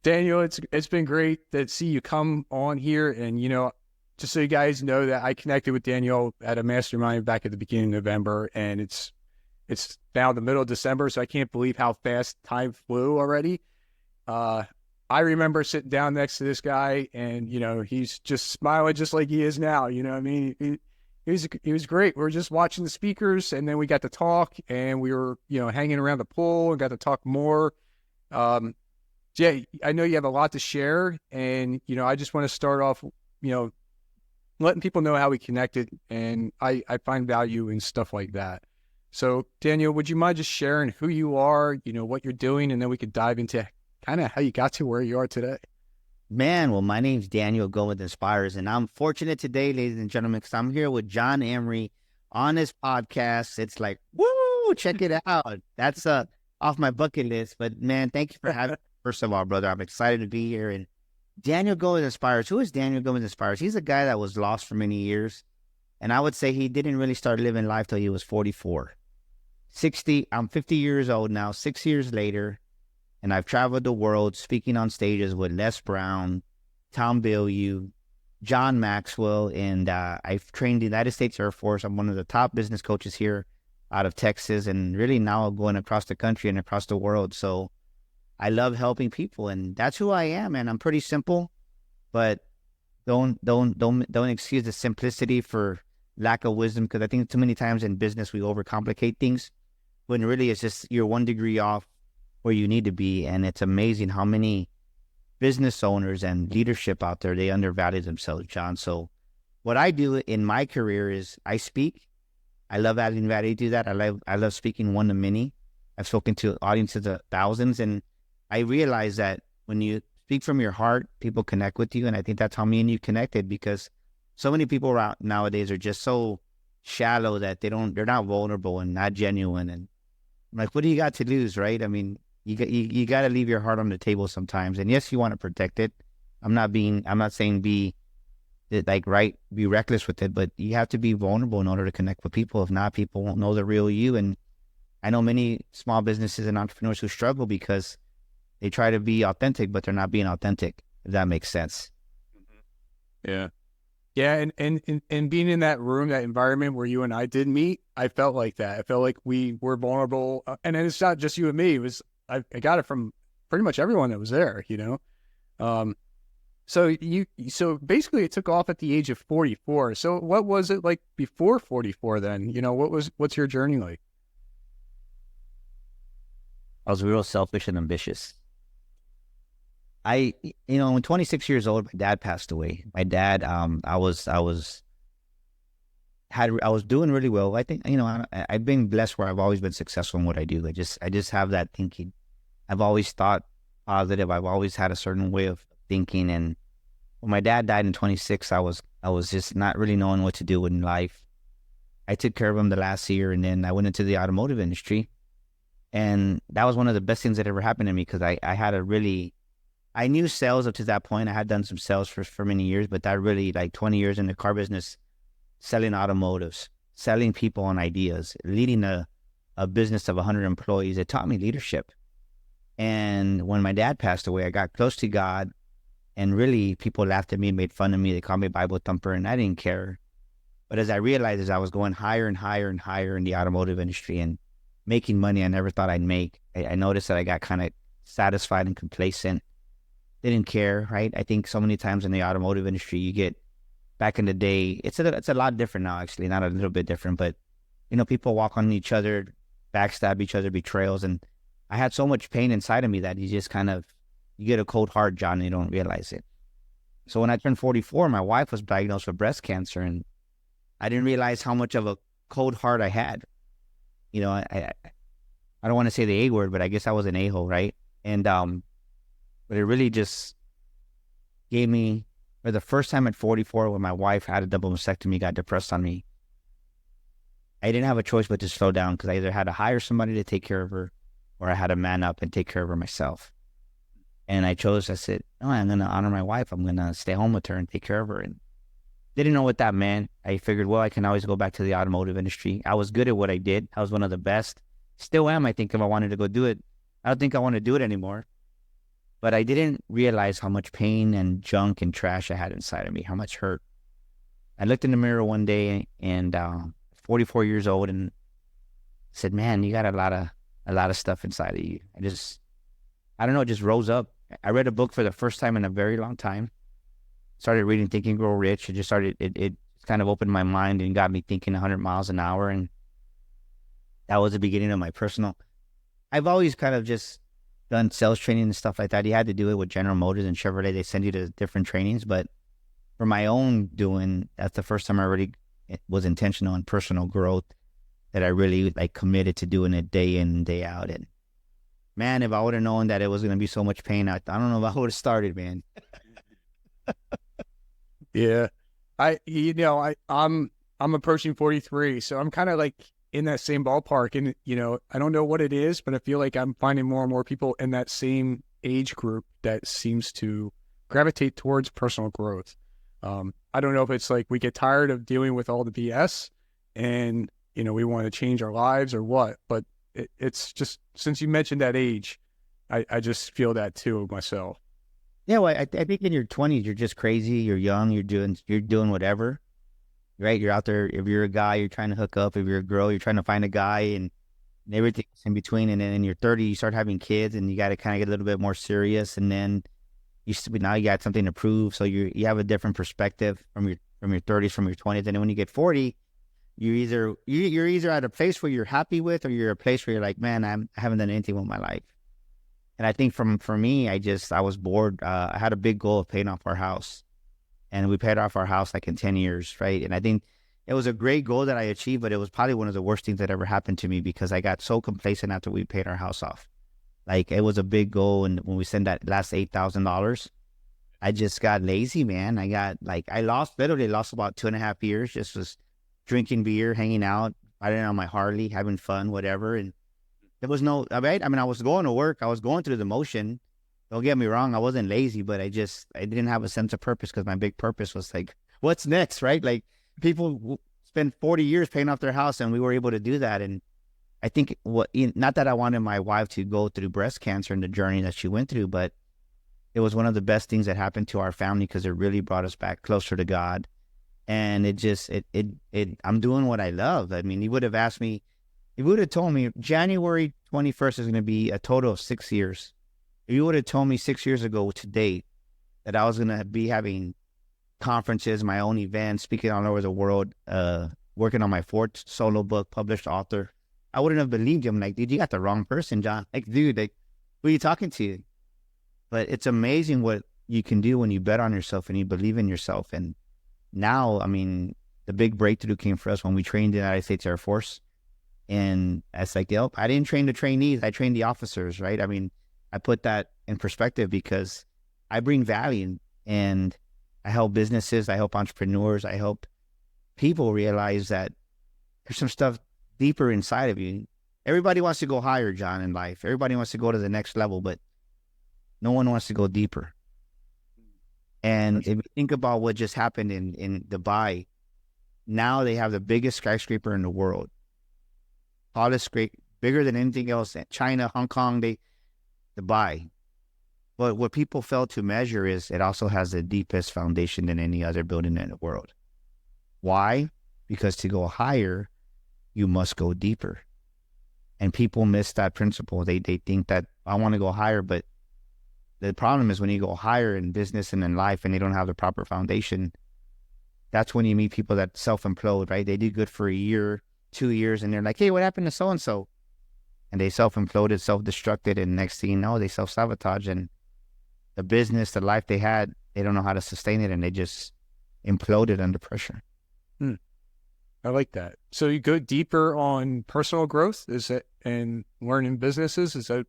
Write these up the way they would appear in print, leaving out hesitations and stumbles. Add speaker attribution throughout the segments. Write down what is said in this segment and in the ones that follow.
Speaker 1: Daniel, it's been great to see you come on here. And, just so you guys know that I connected with Daniel at a mastermind back at the beginning of November, and it's now the middle of December, so I can't believe how fast time flew already. Uh, I remember sitting down next to this guy, and, he's just smiling just like he is now. You know what I mean? He was great. We were just watching the speakers, and then we got to talk, and we were, hanging around the pool and got to talk more. Um, yeah, I know you have a lot to share, and, I just want to start off, letting people know how we connected, and I find value in stuff like that. So, Daniel, would you mind just sharing who you are, what you're doing, and then we could dive into kind of how you got to where you are today?
Speaker 2: Man, well, my name's Daniel Going Inspires, and I'm fortunate today, ladies and gentlemen, because I'm here with John Emery on his podcast. It's like, woo, check it out. That's off my bucket list. But man, thank you for having me. First of all, brother, I'm excited to be here. And Daniel Going Inspires. Who is Daniel Going Inspires? He's a guy that was lost for many years. And I would say he didn't really start living life till he was 44. I'm 50 years old now, 6 years later. And I've traveled the world speaking on stages with Les Brown, Tom Bilyeu, John Maxwell, and I've trained the United States Air Force. I'm one of the top business coaches here out of Texas, and really now going across the country and across the world. So I love helping people, and that's who I am. And I'm pretty simple, but don't excuse the simplicity for lack of wisdom, because I think too many times in business we overcomplicate things when really it's just you're 1 degree off where you need to be. And it's amazing how many business owners and leadership out there, they undervalue themselves, John. So what I do in my career is I speak. I love adding value to that. I love speaking one to many. I've spoken to audiences of thousands, and I realize that when you speak from your heart, people connect with you. And I think that's how me and you connected, because so many people out nowadays are just so shallow that they're not vulnerable and not genuine. And I'm like, what do you got to lose, right? I mean, you got to leave your heart on the table sometimes. And yes, you want to protect it. I'm not saying be reckless with it, but you have to be vulnerable in order to connect with people. If not, people won't know the real you. And I know many small businesses and entrepreneurs who struggle because they try to be authentic, but they're not being authentic, if that makes sense.
Speaker 1: Yeah. Yeah. And being in that room, that environment where you and I did meet, I felt like that. I felt like we were vulnerable. And it's not just you and me. I got it from pretty much everyone that was there, So basically it took off at the age of 44. So what was it like before 44 then? What's your journey like?
Speaker 2: I was real selfish and ambitious. When 26 years old, my dad passed away. My dad, I was doing really well. I think, I've been blessed where I've always been successful in what I do. I just have that thinking. I've always thought positive. I've always had a certain way of thinking. And when my dad died in 26, I was just not really knowing what to do in life. I took care of him the last year, and then I went into the automotive industry. And that was one of the best things that ever happened to me, because I knew sales up to that point. I had done some sales for many years, but that really, like 20 years in the car business, selling automotives, selling people on ideas, leading a business of 100 employees, it taught me leadership. And when my dad passed away, I got close to God, and really people laughed at me, made fun of me. They called me Bible thumper, and I didn't care. But as I realized, as I was going higher and higher and higher in the automotive industry and making money I never thought I'd make, I noticed that I got kind of satisfied and complacent. Didn't care, right? I think so many times in the automotive industry, you get, back in the day, it's a lot different now, actually, not a little bit different, but people walk on each other, backstab each other, betrayals, and I had so much pain inside of me that you just you get a cold heart, John, and you don't realize it. So when I turned 44, my wife was diagnosed with breast cancer, and I didn't realize how much of a cold heart I had. I don't want to say the A word, but I guess I was an a-hole, right? And but it really just gave me, for the first time at 44, when my wife had a double mastectomy, got depressed on me, I didn't have a choice but to slow down, because I either had to hire somebody to take care of her, or I had to man up and take care of her myself. And I said, no, I'm going to honor my wife. I'm going to stay home with her and take care of her. And didn't know what that meant. I figured, well, I can always go back to the automotive industry. I was good at what I did. I was one of the best. Still am, I think, if I wanted to go do it. I don't think I want to do it anymore. but I didn't realize how much pain and junk and trash I had inside of me, how much hurt. I looked in the mirror one day and 44 years old and said, man, you got a lot of stuff inside of you. I don't know, it just rose up. I read a book for the first time in a very long time. Started reading Think and Grow Rich. It kind of opened my mind and got me thinking 100 miles an hour. And that was the beginning of my personal. I've always kind of just done sales training and stuff like that. You had to do it with General Motors and Chevrolet. They send you to different trainings. But for my own doing, that's the first time I really was intentional in personal growth, that I really like committed to doing it day in and day out. And man, if I would have known that it was going to be so much pain, I don't know if I would have started, man.
Speaker 1: Yeah. I'm approaching 43, so I'm kind of like in that same ballpark. And, I don't know what it is, but I feel like I'm finding more and more people in that same age group that seems to gravitate towards personal growth. I don't know if it's like we get tired of dealing with all the BS and, we want to change our lives or what, but it's just, since you mentioned that age, I just feel that too myself.
Speaker 2: Yeah, well, I think in your 20s, you're just crazy. You're young. You're doing whatever, right? You're out there. If you're a guy, you're trying to hook up. If you're a girl, you're trying to find a guy, and everything's in between. And then in your 30s, you start having kids, and you got to kind of get a little bit more serious. And then now you got something to prove. So you have a different perspective from your 30s, from your 20s. And then when you get 40, you're either at a place where you're happy with, or you're a place where you're like, man, I haven't done anything with my life. And I think for me, I was bored. I had a big goal of paying off our house, and we paid off our house like in 10 years, right? And I think it was a great goal that I achieved, but it was probably one of the worst things that ever happened to me, because I got so complacent after we paid our house off. Like, it was a big goal, and when we sent that last $8,000, I just got lazy, man. I literally lost about 2.5 years. Just was drinking beer, hanging out, riding on my Harley, having fun, whatever, and there was no, right? I mean, I was going to work. I was going through the motion. Don't get me wrong. I wasn't lazy, but I didn't have a sense of purpose, because my big purpose was like, what's next, right? Like, people spend 40 years paying off their house, and we were able to do that. And I think not that I wanted my wife to go through breast cancer and the journey that she went through, but it was one of the best things that happened to our family, because it really brought us back closer to God. And I'm doing what I love. I mean, he would have asked me, if you would have told me January 21st is going to be a total of 6 years, if you would have told me 6 years ago to date that I was going to be having conferences, my own events, speaking all over the world, working on my 4th solo book, published author, I wouldn't have believed him. Like, dude, you got the wrong person, John. Like, dude, like, who are you talking to? But it's amazing what you can do when you bet on yourself and you believe in yourself. And now, I mean, the big breakthrough came for us when we trained in the United States Air Force. And it's like, I didn't train the trainees. I trained the officers, right? I mean, I put that in perspective, because I bring value, and I help businesses. I help entrepreneurs. I help people realize that there's some stuff deeper inside of you. Everybody wants to go higher, John, in life. Everybody wants to go to the next level, but no one wants to go deeper. And if you think about what just happened in Dubai, now they have the biggest skyscraper in the world. Tallest, bigger than anything else. China, Hong Kong, Dubai. But what people fail to measure is it also has the deepest foundation than any other building in the world. Why? Because to go higher, you must go deeper. And people miss that principle. They think that I want to go higher, but the problem is when you go higher in business and in life and they don't have the proper foundation, that's when you meet people that self-implode, right? They do good for a year, 2 years, and they're like, hey, what happened to so-and-so? And they self-imploded, self-destructed, and next thing you know, they self-sabotage, and the business, the life they had, they don't know how to sustain it, and they just imploded under pressure.
Speaker 1: I like that. So you go deeper on personal growth, and learning businesses? Is that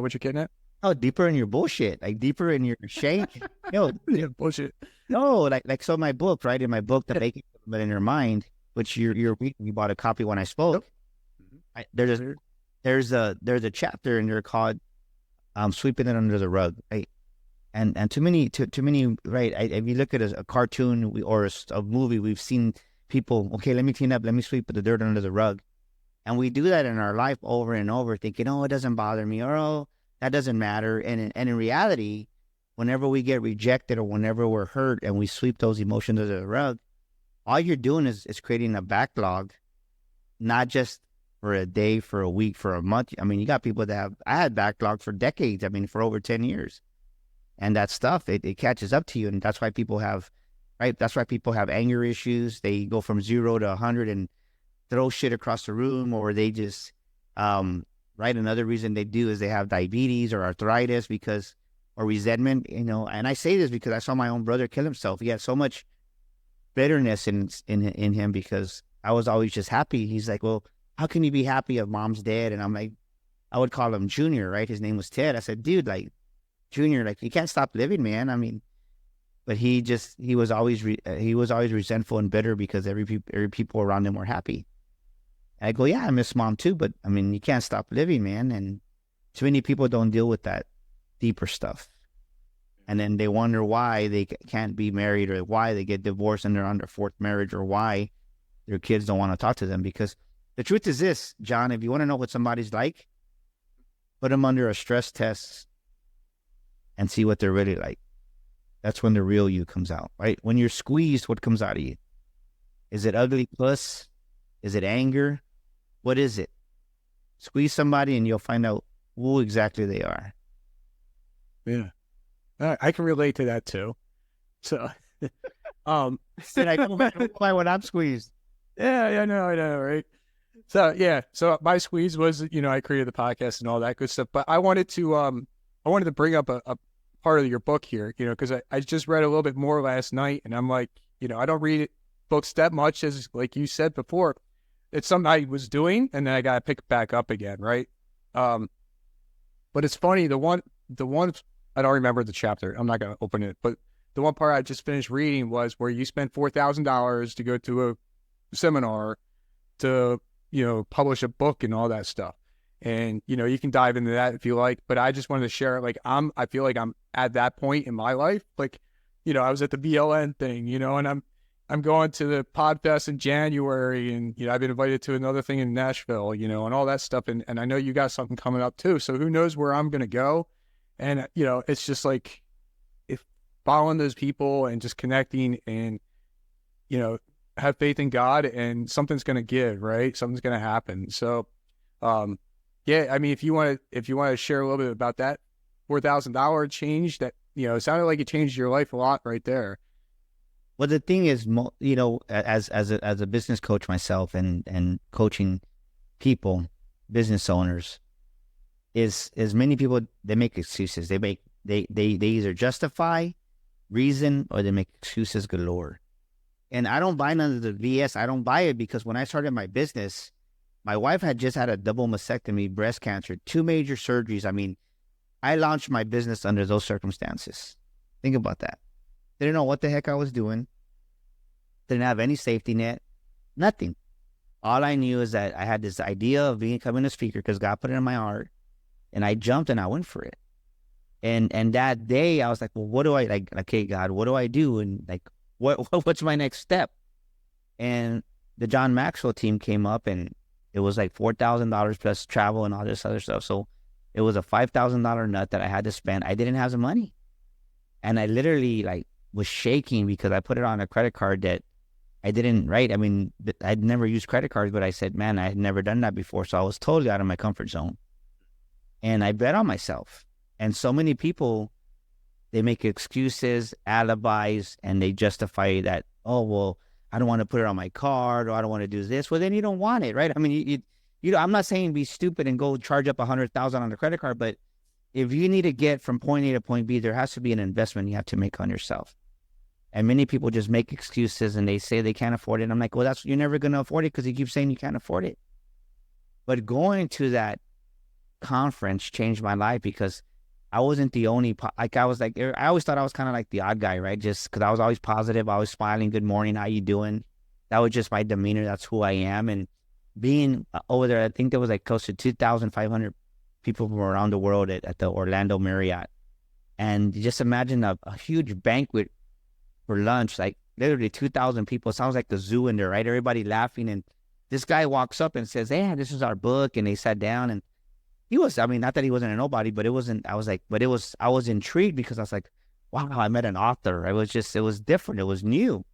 Speaker 1: what you're getting at?
Speaker 2: Oh, deeper in your bullshit, like deeper in your shame.
Speaker 1: Yeah, bullshit.
Speaker 2: No, like so my book, right? In my book, The Making of a Millionaire Mind, which you're reading, you bought a copy when I spoke.
Speaker 1: Yep.
Speaker 2: There's a chapter in there called Sweeping It Under the Rug, right? And too many, right? If you look at a cartoon or a movie, we've seen people, okay, let me clean up, let me sweep the dirt under the rug. And we do that in our life over and over, thinking, oh, it doesn't bother me, or oh, that doesn't matter. And in reality, whenever we get rejected or whenever we're hurt and we sweep those emotions under the rug, all you're doing is creating a backlog, not just for a day, for a week, for a month. I mean, you got people that I had backlog for decades. I mean, for over 10 years. And that stuff, it catches up to you. And that's why people have, right? That's why people have anger issues. They go from 0 to 100 and throw shit across the room, or they just, right? Another reason they do is they have diabetes or arthritis or resentment, and I say this because I saw my own brother kill himself. He had so much bitterness in him because I was always just happy. He's like, well, how can you be happy if mom's dead? And I'm like, I would call him Junior, right? His name was Ted. I said, dude, like, Junior, like, you can't stop living, man. I mean, but he was always resentful and bitter because every people around him were happy. And I go, yeah, I miss mom too, but I mean, you can't stop living, man. And too many people don't deal with that deeper stuff. And then they wonder why they can't be married, or why they get divorced and they're on their fourth marriage, or why their kids don't want to talk to them. Because the truth is this, John, if you want to know what somebody's like, put them under a stress test and see what they're really like. That's when the real you comes out, right? When you're squeezed, what comes out of you? Is it ugly puss? Is it anger? What is it? Squeeze somebody and you'll find out who exactly they are.
Speaker 1: Yeah. I can relate to that too. So,
Speaker 2: and I don't why when I'm squeezed.
Speaker 1: Yeah, I know, right? So yeah, so my squeeze was, I created the podcast and all that good stuff, but I wanted to bring up a part of your book here, because I just read a little bit more last night, and I'm like, I don't read books that much, as like you said before. It's something I was doing, and then I got to pick it back up again, right? But it's funny, the one I don't remember the chapter. I'm not going to open it, but the one part I just finished reading was where you spent $4,000 to go to a seminar to, publish a book and all that stuff. And, you can dive into that if you like, but I just wanted to share it. Like, I feel like I'm at that point in my life. Like, I was at the BLN thing, and I'm going to the Podfest in January, and, I've been invited to another thing in Nashville, and all that stuff. And I know you got something coming up too. So who knows where I'm going to go. And, it's just like, if following those people and just connecting and, have faith in God, and something's going to give, right? Something's going to happen. So, yeah, I mean, if you want to share a little bit about that $4,000 change that, it sounded like it changed your life a lot right there.
Speaker 2: Well, the thing is, as a business coach myself and coaching people, business owners, is many people, they make excuses. They either justify, reason, or they make excuses galore. And I don't buy none of the BS. I don't buy it because when I started my business, my wife had just had a double mastectomy, breast cancer, 2 major surgeries. I mean, I launched my business under those circumstances. Think about that. Didn't know what the heck I was doing. Didn't have any safety net. Nothing. All I knew is that I had this idea of becoming a speaker because God put it in my heart. And I jumped and I went for it. And that day I was like, well, what do I like? Okay, God, what do I do? And like, what's my next step? And the John Maxwell team came up, and it was like $4,000 plus travel and all this other stuff. So it was a $5,000 nut that I had to spend. I didn't have the money. And I literally like was shaking because I put it on a credit card that I didn't, right? I mean, I'd never used credit cards, but I said, man, I had never done that before. So I was totally out of my comfort zone. And I bet on myself. And so many people, they make excuses, alibis, and they justify that, oh, well, I don't want to put it on my card, or I don't want to do this. Well, then you don't want it, right? I mean, I'm not saying be stupid and go charge up $100,000 on the credit card, but if you need to get from point A to point B, there has to be an investment you have to make on yourself. And many people just make excuses and they say they can't afford it. And I'm like, well, you're never going to afford it because you keep saying you can't afford it. But going to that conference changed my life because I wasn't the only, I always thought I was kind of like the odd guy, right? Just because I was always positive, I was smiling, good morning, how you doing? That was just my demeanor. That's who I am. And being over there, I think there was like close to 2,500 people from around the world at the Orlando Marriott. And just imagine a huge banquet for lunch, like literally 2,000 people. It sounds like the zoo in there, right? Everybody laughing. And this guy walks up and says, hey, this is our book. And they sat down, and he was, I mean, not that he wasn't a nobody, but it wasn't, I was intrigued because I was like, wow, I met an author. It was different. It was new.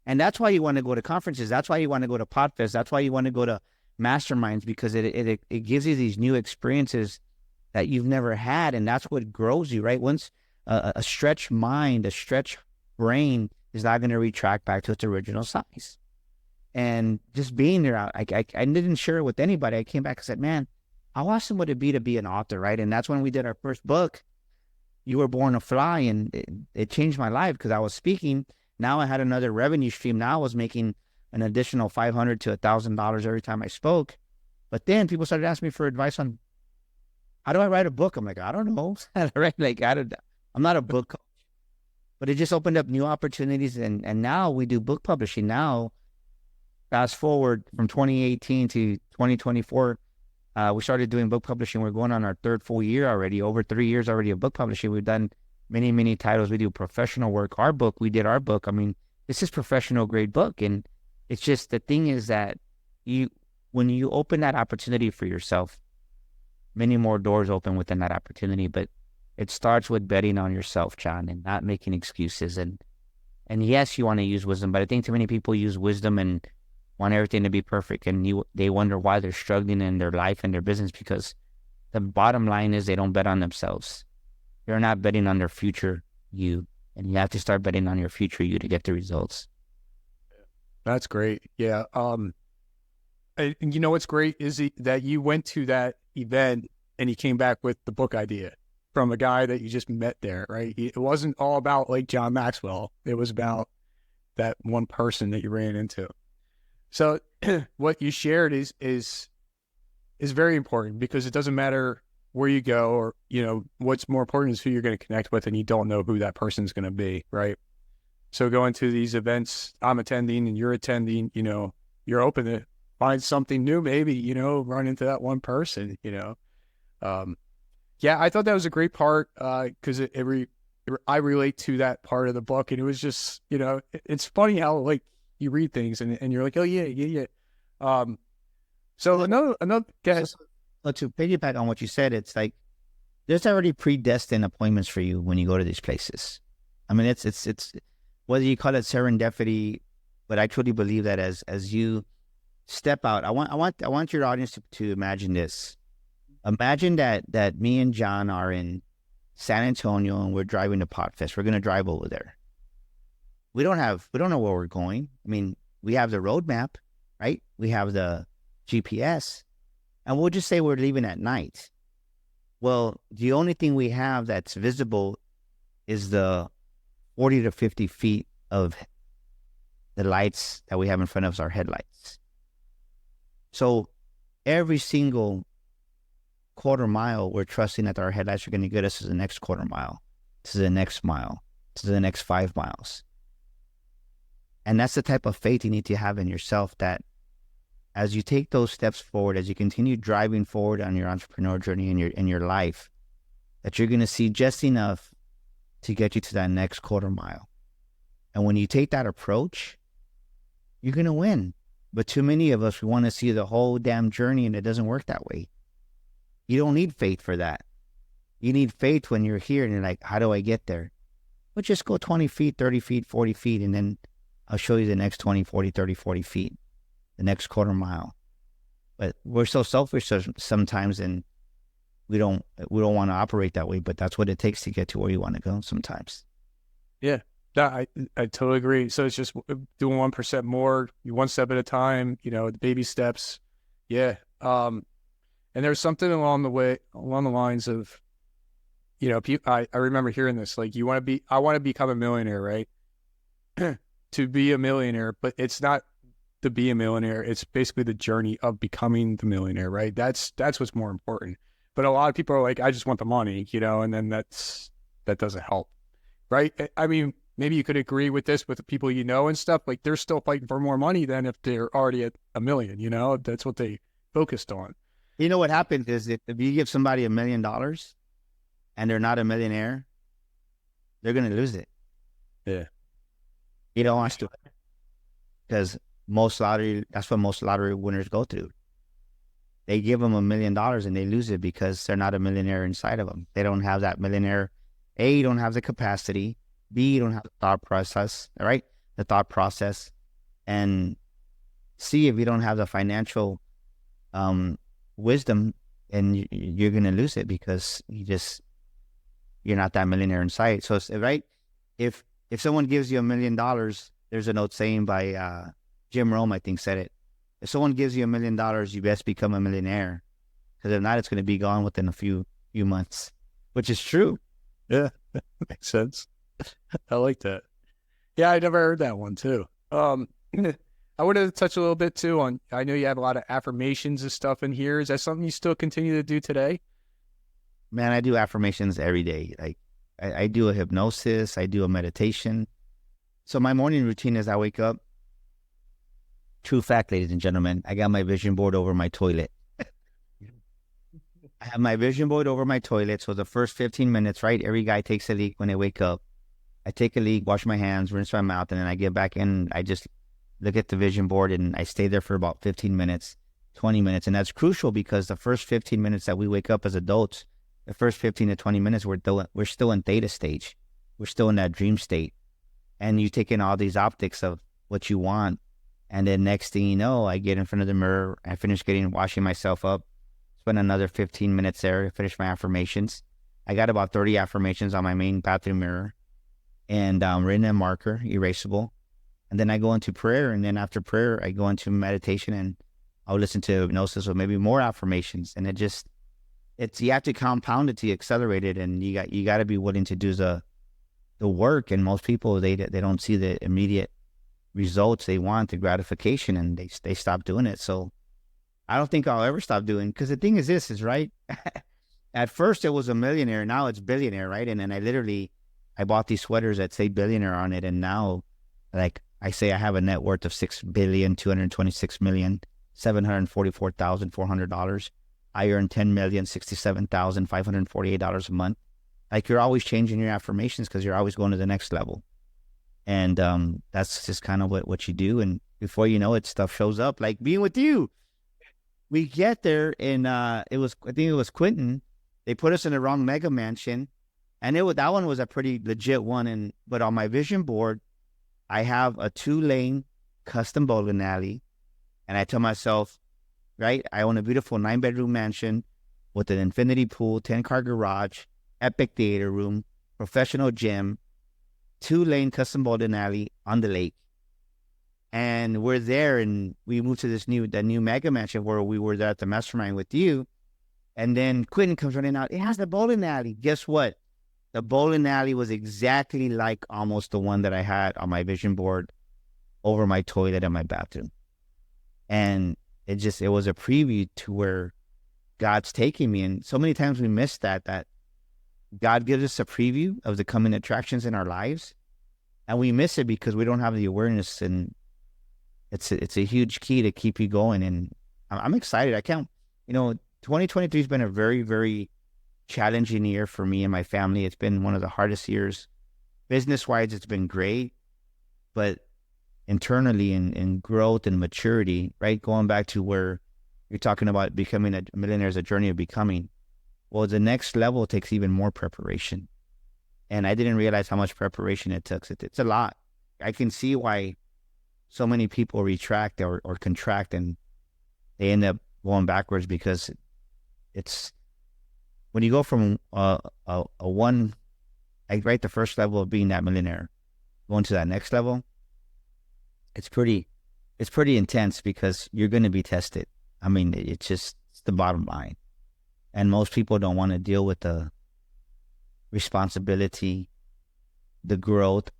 Speaker 2: And that's why you want to go to conferences. That's why you want to go to podfests. That's why you want to go to masterminds, because it gives you these new experiences that you've never had. And that's what grows you, right? Once a stretched mind, a stretched brain is not going to retract back to its original size. And just being there, I didn't share it with anybody. I came back and said, man, how awesome would it be to be an author, right? And that's when we did our first book, You Were Born to Fly. And it changed my life because I was speaking. Now I had another revenue stream. Now I was making an additional $500 to $1,000 every time I spoke. But then people started asking me for advice on how do I write a book? I'm like, I don't know. Right? Like, I'm not a book coach. But it just opened up new opportunities. And now we do book publishing. Now, fast forward from 2018 to 2024, we started doing book publishing. We're going on our third full year already, over 3 years already of book publishing. We've done many, many titles. We do professional work. We did our book. I mean, this is professional grade book. And it's just, the thing is that when you open that opportunity for yourself, many more doors open within that opportunity. But it starts with betting on yourself, John, and not making excuses. And yes, you want to use wisdom, but I think too many people use wisdom and want everything to be perfect. And they wonder why they're struggling in their life and their business, because the bottom line is they don't bet on themselves. They're not betting on their future you, and you have to start betting on your future you to get the results.
Speaker 1: That's great. Yeah. And you know what's great is that you went to that event and you came back with the book idea from a guy that you just met there, right? It wasn't all about like John Maxwell. It was about that one person that you ran into. So what you shared is very important, because it doesn't matter where you go, or, you know, what's more important is who you're going to connect with, and you don't know who that person's going to be, right? So going to these events I'm attending and you're attending, you know, you're open to find something new, maybe, you know, run into that one person, you know. Yeah, I thought that was a great part, because I relate to that part of the book, and it was just, you know, it's funny how like you read things and you're like, oh yeah. So another guess.
Speaker 2: So to piggyback on what you said, it's like there's already predestined appointments for you when you go to these places. I mean, it's whether you call it serendipity, but I truly believe that as you step out, I want your audience to imagine this. Imagine that me and John are in San Antonio and we're driving to Podfest. We're going to drive over there. We don't know where we're going. I mean, we have the roadmap, right? We have the GPS, and we'll just say we're leaving at night. Well, the only thing we have that's visible is the 40 to 50 feet of the lights that we have in front of us, our headlights. So every single quarter mile, we're trusting that our headlights are going to get us to the next quarter mile, to the next mile, to the next 5 miles. And that's the type of faith you need to have in yourself, that as you take those steps forward, as you continue driving forward on your entrepreneur journey in your life, that you're going to see just enough to get you to that next quarter mile. And when you take that approach, you're going to win. But too many of us, we want to see the whole damn journey, and it doesn't work that way. You don't need faith for that. You need faith when you're here and you're like, how do I get there? Well, just go 20 feet, 30 feet, 40 feet, and then I'll show you the next 20, 40, 30, 40 feet, the next quarter mile. But we're so selfish sometimes, and we don't want to operate that way, but that's what it takes to get to where you want to go sometimes.
Speaker 1: Yeah, I totally agree. So it's just doing 1% more, one step at a time, you know, the baby steps. Yeah. And there's something along the lines of, you know, I remember hearing this, like, I want to become a millionaire, right? To be a millionaire, but it's not to be a millionaire. It's basically the journey of becoming the millionaire, right? That's what's more important. But a lot of people are like, I just want the money, you know, and then that doesn't help, right? I mean, maybe you could agree with this with the people you know and stuff. Like, they're still fighting for more money than if they're already at a million, you know? That's what they focused on.
Speaker 2: You know what happens is if you give somebody $1 million and they're not a millionaire, they're going to lose it.
Speaker 1: Yeah.
Speaker 2: You don't want to, because that's what most lottery winners go through. They give them $1 million and they lose it because they're not a millionaire inside of them. They don't have that millionaire A, you don't have the capacity. B, you don't have the thought process, all right? The thought process. And C, if you don't have the financial wisdom, and you're going to lose it because you're not that millionaire inside. So, right? If someone gives you $1 million, there's an old saying by Jim Rome, I think, said it. If someone gives you $1 million, you best become a millionaire, because if not, it's going to be gone within a few months, which is true.
Speaker 1: Yeah, makes sense. I like that. Yeah, I never heard that one too. I wanted to touch a little bit too on, I know you have a lot of affirmations and stuff in here. Is that something you still continue to do today?
Speaker 2: Man, I do affirmations every day. Like I do a hypnosis, I do a meditation. So my morning routine is I wake up. True fact, ladies and gentlemen, I got my vision board over my toilet. I have my vision board over my toilet. So the first 15 minutes, right? Every guy takes a leak when they wake up. I take a leak, wash my hands, rinse my mouth, and then I get back in. I just look at the vision board and I stay there for about 15 minutes, 20 minutes. And that's crucial because the first 15 minutes that we wake up as adults, the first 15 to 20 minutes, we're still in theta stage. We're still in that dream state. And you take in all these optics of what you want. And then next thing you know, I get in front of the mirror. I finish washing myself up, spend another 15 minutes there to finish my affirmations. I got about 30 affirmations on my main bathroom mirror, and written in marker, erasable. And then I go into prayer. And then after prayer, I go into meditation, and I'll listen to hypnosis with maybe more affirmations. And you have to compound it to accelerate it. And you got to be willing to do the work. And most people, they don't see the immediate results they want, the gratification, and they stop doing it. So I don't think I'll ever stop doing, because the thing is this is right. At first it was a millionaire, now it's billionaire, right? And then I bought these sweaters that say billionaire on it, and now, like I say, I have a net worth of $6,226,744,400. I earn $10,067,548 a month. Like, you're always changing your affirmations because you're always going to the next level. And that's just kind of what you do. And before you know it, stuff shows up. Like being with you, we get there, and I think it was Quentin. They put us in the wrong mega mansion, and that one was a pretty legit one. But on my vision board, I have a 2-lane custom bowling alley, and I tell myself, right, I own a beautiful 9-bedroom mansion with an infinity pool, 10-car garage, epic theater room, professional gym, 2-lane custom bowling alley on the lake. And we're there, and we moved to the new mega mansion where we were there at the mastermind with you. And then Quentin comes running out. It has the bowling alley. Guess what? The bowling alley was exactly like almost the one that I had on my vision board over my toilet in my bathroom. And it was a preview to where God's taking me. And so many times we miss that God gives us a preview of the coming attractions in our lives, and we miss it because we don't have the awareness. And it's a huge key to keep you going. And I'm excited. 2023 has been a very, very challenging year for me and my family. It's been one of the hardest years. Business-wise, it's been great, but internally in growth and maturity, right? Going back to where you're talking about becoming a millionaire is a journey of becoming. Well, the next level takes even more preparation. And I didn't realize how much preparation it took. It's a lot. I can see why so many people retract or contract, and they end up going backwards, because it's when you go from the first level of being that millionaire, going to that next level, it's pretty intense, because you're going to be tested. I mean, it's the bottom line. And most people don't want to deal with the responsibility, the growth,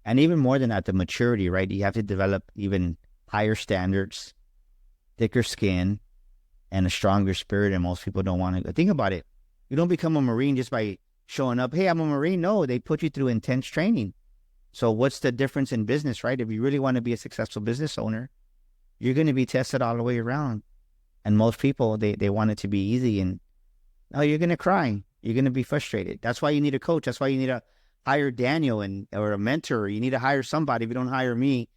Speaker 2: and even more than that, the maturity, right? You have to develop even higher standards, thicker skin, and a stronger spirit. And most people don't want to. Think about it. You don't become a Marine just by showing up. Hey, I'm a Marine. No, they put you through intense training. So what's the difference in business, right? If you really want to be a successful business owner, you're going to be tested all the way around. And most people, they want it to be easy. And no, you're going to cry. You're going to be frustrated. That's why you need a coach. That's why you need to hire Daniel or a mentor. You need to hire somebody if you don't hire me.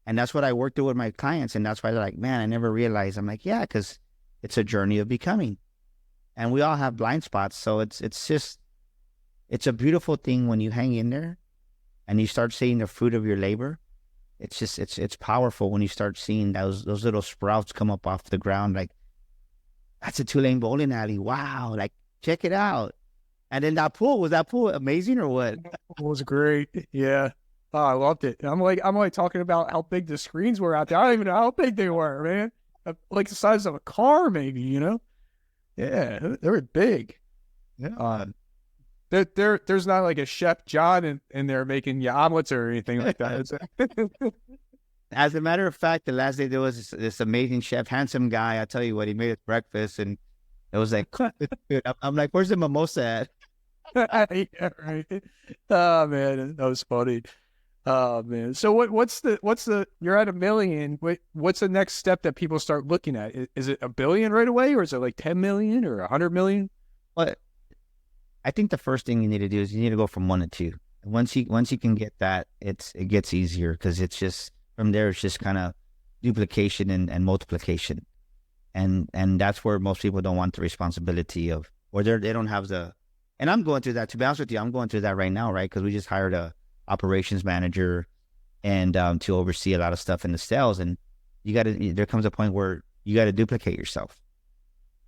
Speaker 2: And that's what I work through with my clients. And that's why they're like, man, I never realized. I'm like, yeah, because it's a journey of becoming. And we all have blind spots. So it's it's a beautiful thing when you hang in there and you start seeing the fruit of your labor. It's just, it's powerful when you start seeing those little sprouts come up off the ground. Like, that's a 2-lane bowling alley. Wow. Like, check it out. And then was that pool amazing or what?
Speaker 1: It was great. Yeah. Oh, I loved it. I'm like talking about how big the screens were out there. I don't even know how big they were, man. Like the size of a car, maybe, Yeah, they were big.
Speaker 2: Yeah.
Speaker 1: There's not like a Chef John in there making you omelets or anything like that.
Speaker 2: As a matter of fact, the last day there was this amazing chef, handsome guy. I tell you what, he made us breakfast, and it was like, I'm like, where's the mimosa at?
Speaker 1: Yeah, right. Oh man, that was funny. Oh man. So what's the you're at 1 million. What's the next step that people start looking at? Is it 1 billion right away, or is it like 10 million or 100 million?
Speaker 2: But I think the first thing you need to do is you need to go from 1 to 2. Once you can get that, it gets easier, because it's just from there, it's just kind of duplication and multiplication. And that's where most people don't want the responsibility of, or they don't have the, and I'm going through that, to be honest with you. I'm going through that right now, right? Because we just hired a operations manager and to oversee a lot of stuff in the sales. And there comes a point where you got to duplicate yourself.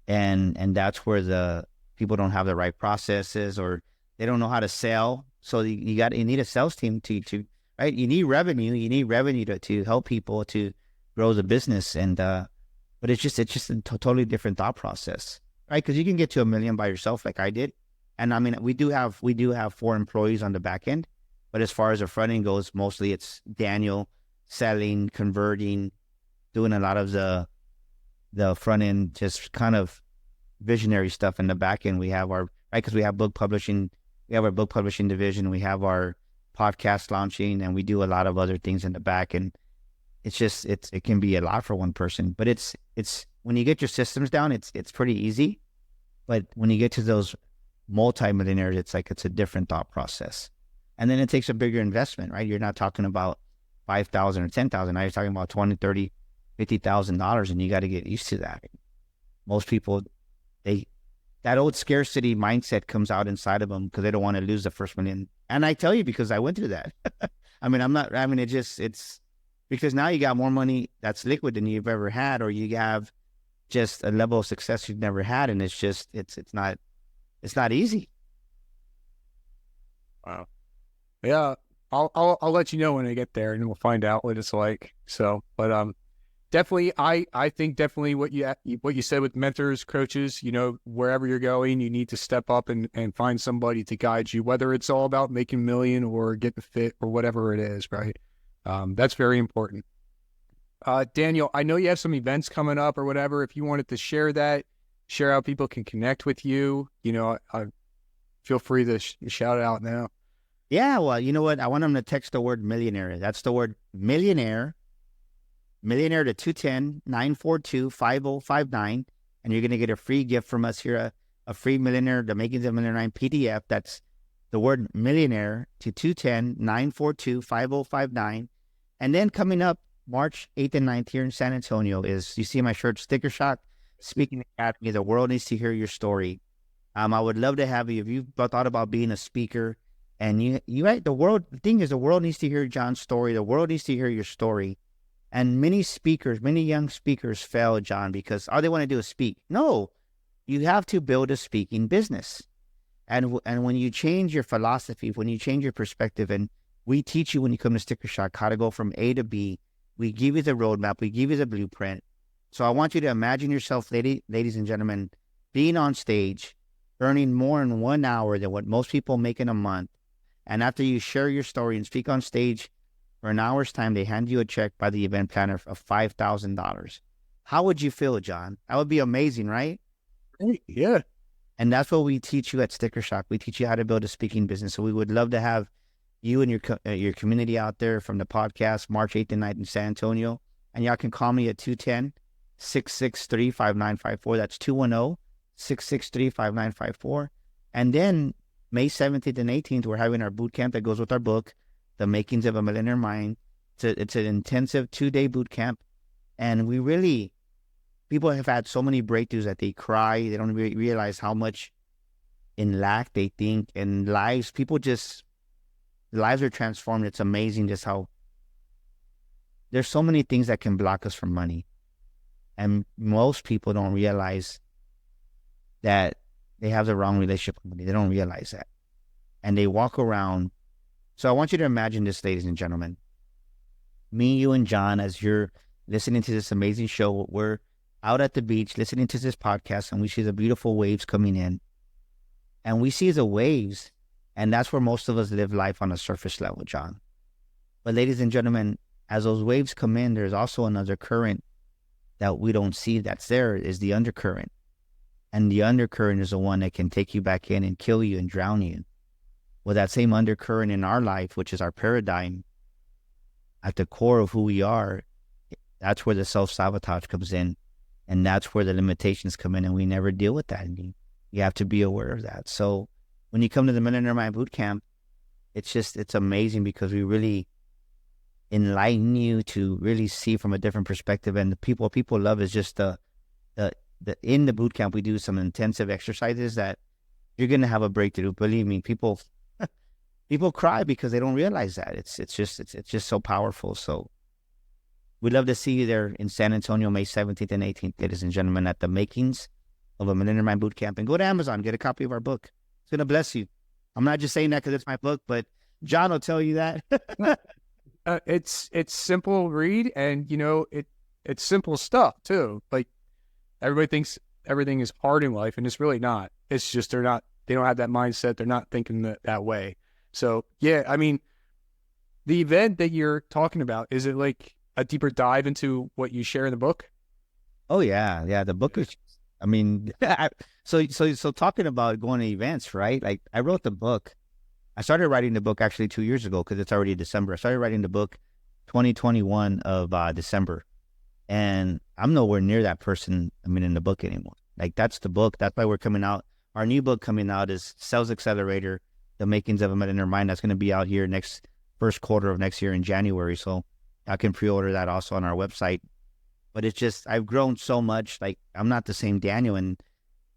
Speaker 2: And that's where the people don't have the right processes, or they don't know how to sell. So you need a sales team to right. You need revenue to help people to grow the business. And but it's just a totally different thought process, right? Because you can get to 1 million by yourself, like I did. And I mean, we do have 4 employees on the back end, but as far as the front end goes, mostly it's Daniel selling, converting, doing a lot of the front end, just kind of visionary stuff. In the back end, we have our, right, because we have book publishing, we have our book publishing division, we have our podcast launching, and we do a lot of other things in the back. And it's just, it can be a lot for one person, but it's when you get your systems down, it's pretty easy. But when you get to those multi-millionaires, it's a different thought process. And then it takes a bigger investment, right? You're not talking about 5,000 or 10,000. Now you're talking about 20, 30, $50,000, and you got to get used to that. Most people, that old scarcity mindset comes out inside of them because they don't want to lose the first million. And I tell you, because I went through that. It's because now you got more money that's liquid than you've ever had, or you have just a level of success you've never had. And it's just, it's not easy.
Speaker 1: Wow. Yeah. I'll let you know when I get there, and we'll find out what it's like. So, but definitely, I think definitely what you said with mentors, coaches, wherever you're going, you need to step up and find somebody to guide you, whether it's all about making a million or getting fit or whatever it is, right? That's very important. Daniel, I know you have some events coming up or whatever. If you wanted to share how people can connect with you, feel free to shout it out now.
Speaker 2: Yeah, well, you know what? I want them to text the word millionaire. That's the word millionaire to 210-942-5059. And you're going to get a free gift from us here, a free Millionaire, the Makings of Millionaire PDF. That's the word millionaire to 210-942-5059. And then coming up March 8th and 9th here in San Antonio is, you see my shirt, Sticker Shock Speaking Academy. The world needs to hear your story. I would love to have you. If you've thought about being a speaker, and you right, the thing is, the world needs to hear John's story. The world needs to hear your story. And many young speakers fail, John, because all they want to do is speak. No, you have to build a speaking business. And when you change your philosophy, when you change your perspective, and we teach you when you come to Sticker Shock how to go from A to B, we give you the roadmap, we give you the blueprint. So I want you to imagine yourself, ladies and gentlemen, being on stage, earning more in 1 hour than what most people make in a month. And after you share your story and speak on stage for an hour's time, they hand you a check by the event planner of $5,000. How would you feel, John? That would be amazing, right?
Speaker 1: Yeah.
Speaker 2: And that's what we teach you at Sticker Shock. We teach you how to build a speaking business. So we would love to have you and your community out there from the podcast, March 8th and 9th in San Antonio. And y'all can call me at 210-663-5954. That's 210-663-5954. And then May 17th and 18th, we're having our boot camp that goes with our book, The Makings of a Millionaire Mind. It's an intensive 2-day boot camp. And people have had so many breakthroughs that they cry. They don't realize how much in lack. They think in lives, lives are transformed. It's amazing just how there's so many things that can block us from money. And most people don't realize that they have the wrong relationship with money. They don't realize that. And they walk around. So I want you to imagine this, ladies and gentlemen. Me, you, and John, as you're listening to this amazing show, we're out at the beach listening to this podcast, and we see the beautiful waves coming in. And we see the waves, and that's where most of us live life on a surface level, John. But ladies and gentlemen, as those waves come in, there's also another current that we don't see that's there, is the undercurrent. And the undercurrent is the one that can take you back in and kill you and drown you. Well, that same undercurrent in our life, which is our paradigm, at the core of who we are, that's where the self-sabotage comes in. And that's where the limitations come in, and we never deal with that. And you have to be aware of that. So when you come to the Millionaire Mind Boot Camp, it's amazing because we really enlighten you to really see from a different perspective. And what people love is just the in the boot camp, we do some intensive exercises that you're going to have a breakthrough. Believe me, people cry because they don't realize that it's just so powerful. So we'd love to see you there in San Antonio, May 17th and 18th, ladies and gentlemen, at the makings of a Millionaire Mind Boot Camp. And go to Amazon, get a copy of our book. It's going to bless you. I'm not just saying that because it's my book, but John will tell you that.
Speaker 1: It's simple read, and it's simple stuff too. Like, everybody thinks everything is hard in life, and it's really not. It's just they don't have that mindset. They're not thinking that way. So yeah, I mean, the event that you're talking about, is it like a deeper dive into what you share in the book?
Speaker 2: Oh yeah. The book is, I mean, so talking about going to events, right? Like, I wrote the book. I started writing the book actually 2 years ago because it's already December. I started writing the book 2021 of December. And I'm nowhere near that person, in the book anymore. Like, that's the book. That's why we're coming out. Our new book coming out is Sales Accelerator, The Makings of a Millionaire Mind. That's going to be out here first quarter of next year in January. So I can pre-order that also on our website. But it's just, I've grown so much. Like, I'm not the same Daniel. And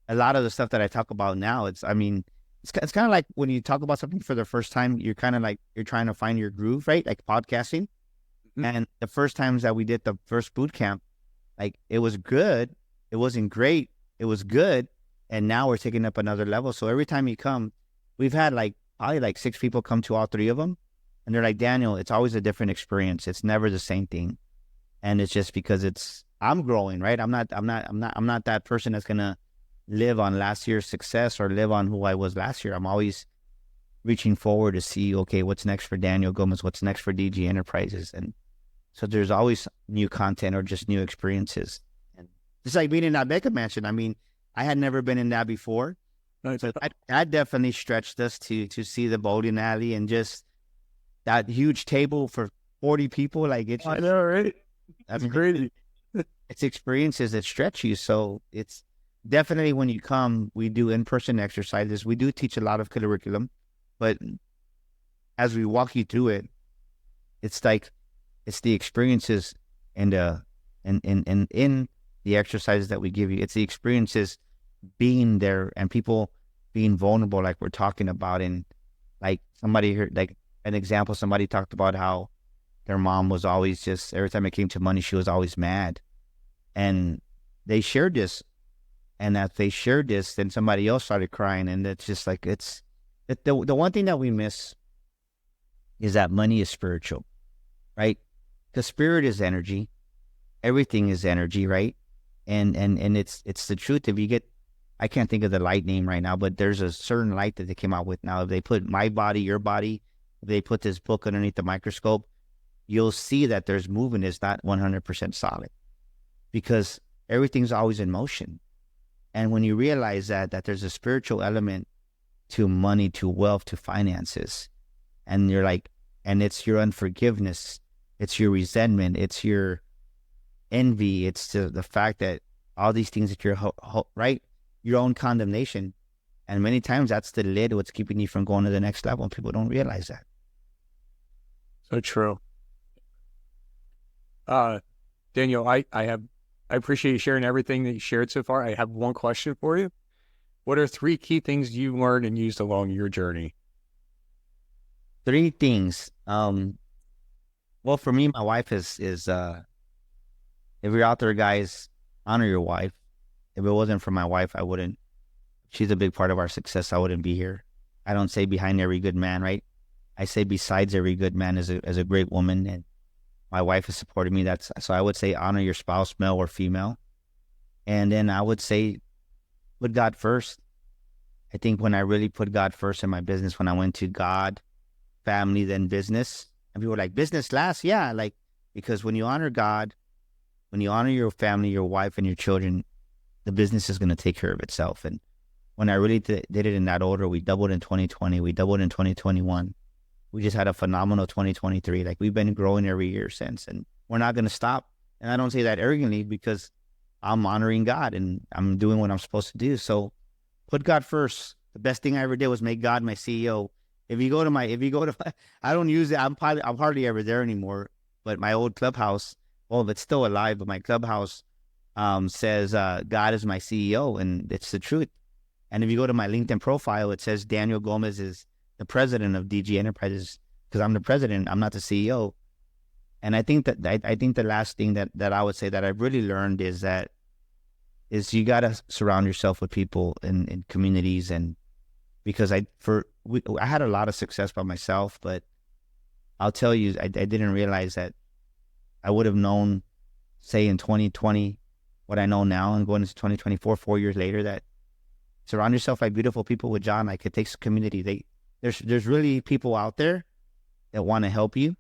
Speaker 2: a lot of the stuff that I talk about now, it's kind of like when you talk about something for the first time, you're kind of like, you're trying to find your groove, right? Like podcasting. Mm-hmm. And the first times that we did the first boot camp, like, it was good. It wasn't great. It was good. And now we're taking up another level. So every time you come, we've had probably 6 people come to all 3 of them. And they're like, Daniel, it's always a different experience. It's never the same thing. And it's just because I'm growing, right? I'm not that person that's going to live on last year's success or live on who I was last year. I'm always reaching forward to see, okay, what's next for Daniel Gomez? What's next for DG Enterprises? And so there's always new content or just new experiences. And it's like being in that Mecca mansion. I had never been in that before. Right. So that definitely stretched us to see the bowling alley and just that huge table for 40 people. Like, it's just,
Speaker 1: I know, right? That's crazy.
Speaker 2: It's experiences that stretch you. So it's definitely, when you come, we do in-person exercises. We do teach a lot of curriculum, but as we walk you through it, it's the experiences and in the exercises that we give you. It's the experiences being there and people being vulnerable, like we're talking about. And like, somebody heard, like, an example, somebody talked about how their mom was always just, every time it came to money, she was always mad. And they shared this. And as they shared this, then somebody else started crying. And it's just like, the one thing that we miss is that money is spiritual, right? Because spirit is energy. Everything is energy, right? And it's the truth. If you get, I can't think of the light name right now, but there's a certain light that they came out with now. If they put my body, your body, if they put this book underneath the microscope, you'll see that there's movement. It's not 100% solid because everything's always in motion. And when you realize that there's a spiritual element to money, to wealth, to finances, and you're like, and it's your unforgiveness, it's your resentment, it's your envy, it's the fact that all these things that you're, right? Your own condemnation. And many times that's the lid, what's keeping you from going to the next level. And people don't realize that.
Speaker 1: So true. Daniel, I appreciate you sharing everything that you shared so far. I have one question for you. what are 3 key things you learned and used along your journey?
Speaker 2: 3 things. Well, for me, my wife is if you're out there, guys, honor your wife. If it wasn't for my wife, I wouldn't. She's a big part of our success. I wouldn't be here. I don't say behind every good man, right? I say besides every good man is a great woman, and my wife has supported me. So I would say honor your spouse, male or female, and then I would say put God first. I think when I really put God first in my business, when I went to God, family, then business, and people were like, business last, yeah, like because when you honor God, when you honor your family, your wife, and your children, the business is going to take care of itself. And when I really did it in that order, we doubled in 2020, we doubled in 2021. We just had a phenomenal 2023. Like we've been growing every year since, and we're not going to stop. And I don't say that arrogantly because I'm honoring God and I'm doing what I'm supposed to do. So put God first. The best thing I ever did was make God my CEO. If you go to my, I don't use it. I'm hardly ever there anymore. But my old clubhouse, well, it's still alive, but my clubhouse says God is my CEO, and it's the truth. And if you go to my LinkedIn profile, it says Daniel Gomez is the president of DG Enterprises, because I'm the president, I'm not the CEO. And I think that I think the last thing that I would say that I've really learned is you got to surround yourself with people in communities, and because I had a lot of success by myself, but I'll tell you, I didn't realize that I would have known, say in 2020, what I know now, and going into 2024, 4 years later, that surround yourself by beautiful people. With John, like it takes a community. There's really people out there that want to help you.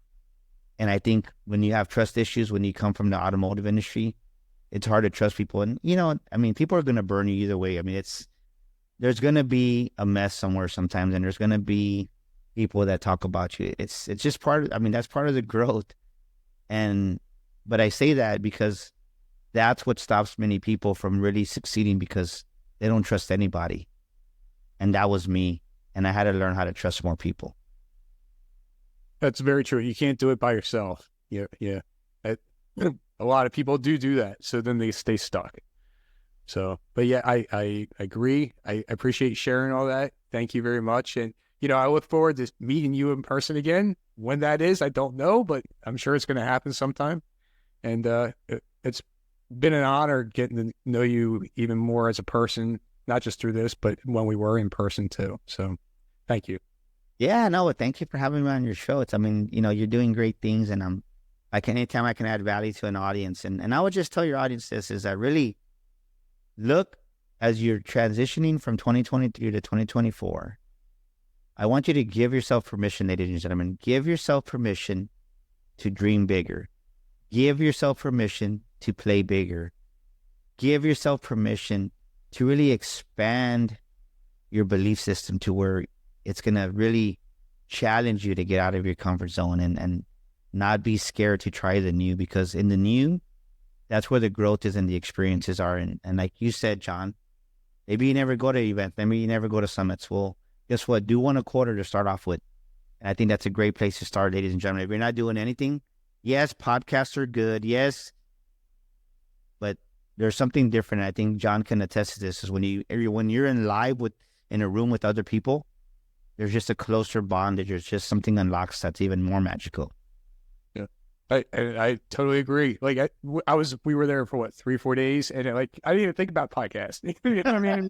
Speaker 2: And I think when you have trust issues, when you come from the automotive industry, it's hard to trust people. And, I mean, people are going to burn you either way. I mean, there's going to be a mess somewhere sometimes, and there's going to be people that talk about you. It's just that's part of the growth. But I say that because that's what stops many people from really succeeding, because they don't trust anybody. And that was me. And I had to learn how to trust more people.
Speaker 1: That's very true. You can't do it by yourself. Yeah. A lot of people do that. So then they stay stuck. So, but yeah, I agree. I appreciate you sharing all that. Thank you very much. And, I look forward to meeting you in person again. When that is, I don't know, but I'm sure it's going to happen sometime. And it's been an honor getting to know you even more as a person, not just through this, but when we were in person too. So thank you.
Speaker 2: Yeah, no, thank you for having me on your show. You're doing great things, and anytime I can add value to an audience. And I would just tell your audience this is that really look, as you're transitioning from 2023 to 2024, I want you to give yourself permission, ladies and gentlemen, give yourself permission to dream bigger. Give yourself permission to play bigger. Give yourself permission to really expand your belief system to where it's going to really challenge you to get out of your comfort zone and not be scared to try the new, because in the new, that's where the growth is and the experiences are. And like you said, John, maybe you never go to events, maybe you never go to summits. Well, guess what? Do one a quarter to start off with. And I think that's a great place to start, ladies and gentlemen. If you're not doing anything, yes, podcasts are good. Yes. But there's something different. I think John can attest to this, is when you're in a room with other people, there's just a closer bond. There's just something unlocks that's even more magical.
Speaker 1: Yeah, I totally agree. Like we were there for 3-4 days, and I didn't even think about podcasting. I mean,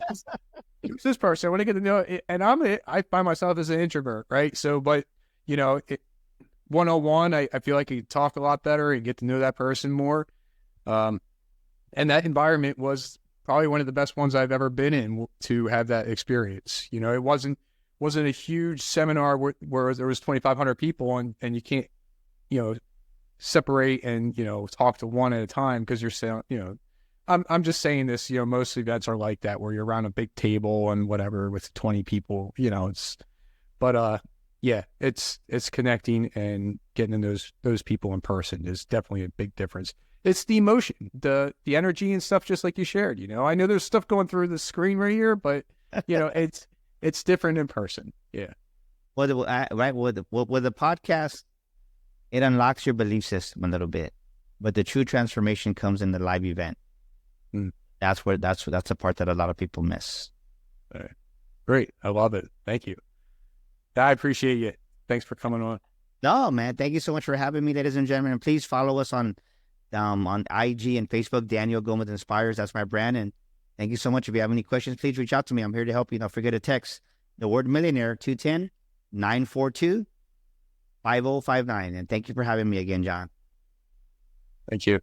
Speaker 1: it's this person, I want to get to know it, and I find myself as an introvert, right? So, but 101, I feel like I could talk a lot better and get to know that person more. And that environment was probably one of the best ones I've ever been in to have that experience. It wasn't a huge seminar where there was 2,500 people and you can't, separate and, talk to one at a time, because you're saying, I'm just saying this, most events are like that, where you're around a big table and whatever with 20 people, it's connecting and getting in those people in person is definitely a big difference. It's the emotion, the energy and stuff, just like you shared. I know there's stuff going through the screen right here, but it's different in person. Yeah.
Speaker 2: With the podcast, it unlocks your belief system a little bit, but the true transformation comes in the live event. That's the part that a lot of people miss.
Speaker 1: All right. Great. I love it. Thank you. I appreciate you. Thanks for coming on.
Speaker 2: No, man. Thank you so much for having me, ladies and gentlemen. And please follow us on IG and Facebook. Daniel Gomez Inspires. That's my brand. And thank you so much. If you have any questions, please reach out to me. I'm here to help you. Don't forget to text the word millionaire 210-942-5059. And thank you for having me again, John.
Speaker 1: Thank you.